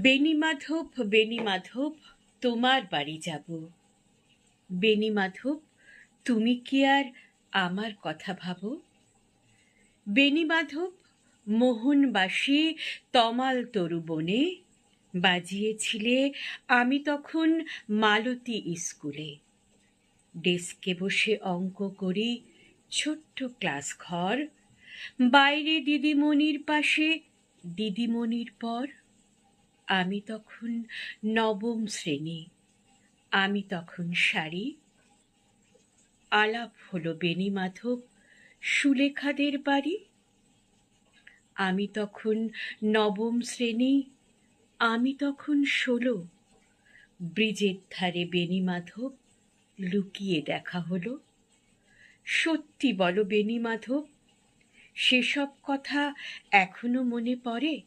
বেণীমাধব, বেণীমাধব, তোমার বাড়ি যাব। বেণীমাধব, তুমি কি আর আমার কথা ভাবো? বেণীমাধব, মোহনবাসী তমাল তরু বনে বাজিয়েছিলে আমি তখন মালতী স্কুলে। ডেস্কে বসে অঙ্ক করি, ছোট্ট ক্লাস ঘর, বাইরে দিদিমণির পাশে দিদিমণির পর। আমি তখন নবম শ্রেণী, আমি তখন শাড়ি। আলাপ হলো বেণীমাধব সুলেখাদের বাড়ি। আমি তখন নবম শ্রেণী, আমি তখন 16। ব্রিজের ধারে বেণীমাধব লুকিয়ে দেখা হলো। সত্যি বলো বেণীমাধব, সেসব কথা এখনো মনে পড়ে?